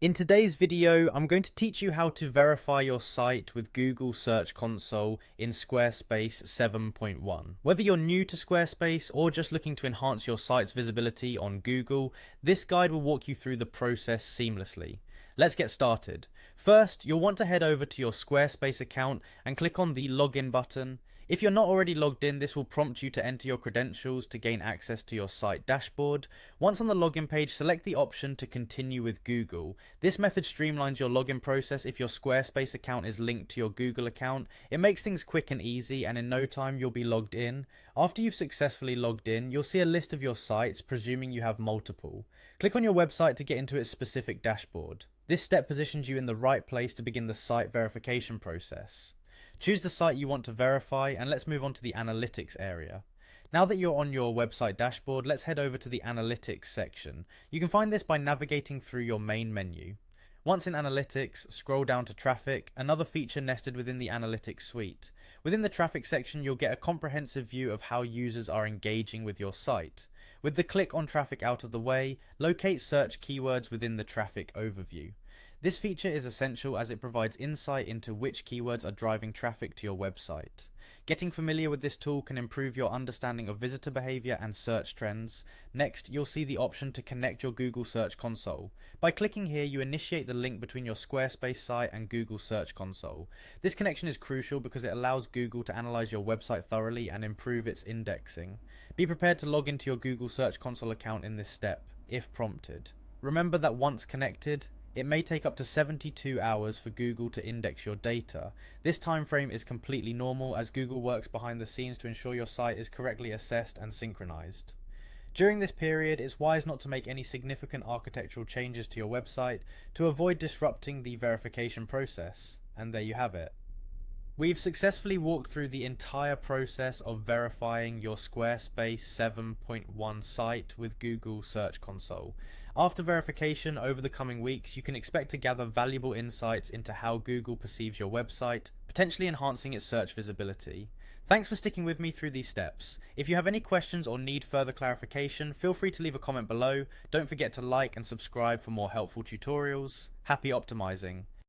In today's video, I'm going to teach you how to verify your site with Google Search Console in Squarespace 7.1. Whether you're new to Squarespace or just looking to enhance your site's visibility on Google, this guide will walk you through the process seamlessly. Let's get started. First, you'll want to head over to your Squarespace account and click on the Login button. If you're not already logged in, this will prompt you to enter your credentials to gain access to your site dashboard. Once on the login page, select the option to continue with Google. This method streamlines your login process if your Squarespace account is linked to your Google account. It makes things quick and easy, and in no time you'll be logged in. After you've successfully logged in, you'll see a list of your sites, presuming you have multiple. Click on your website to get into its specific dashboard. This step positions you in the right place to begin the site verification process. Choose the site you want to verify, and let's move on to the analytics area. Now that you're on your website dashboard, let's head over to the analytics section. You can find this by navigating through your main menu. Once in analytics, scroll down to traffic, another feature nested within the analytics suite. Within the traffic section, you'll get a comprehensive view of how users are engaging with your site. With the click on traffic out of the way, locate search keywords within the traffic overview. This feature is essential as it provides insight into which keywords are driving traffic to your website. Getting familiar with this tool can improve your understanding of visitor behavior and search trends. Next, you'll see the option to connect your Google Search Console. By clicking here, you initiate the link between your Squarespace site and Google Search Console. This connection is crucial because it allows Google to analyze your website thoroughly and improve its indexing. Be prepared to log into your Google Search Console account in this step, if prompted. Remember that once connected, it may take up to 72 hours for Google to index your data. This time frame is completely normal as Google works behind the scenes to ensure your site is correctly assessed and synchronized. During this period, it's wise not to make any significant architectural changes to your website to avoid disrupting the verification process. And there you have it. We've successfully walked through the entire process of verifying your Squarespace 7.1 site with Google Search Console. After verification over the coming weeks, you can expect to gather valuable insights into how Google perceives your website, potentially enhancing its search visibility. Thanks for sticking with me through these steps. If you have any questions or need further clarification, feel free to leave a comment below. Don't forget to like and subscribe for more helpful tutorials. Happy optimizing!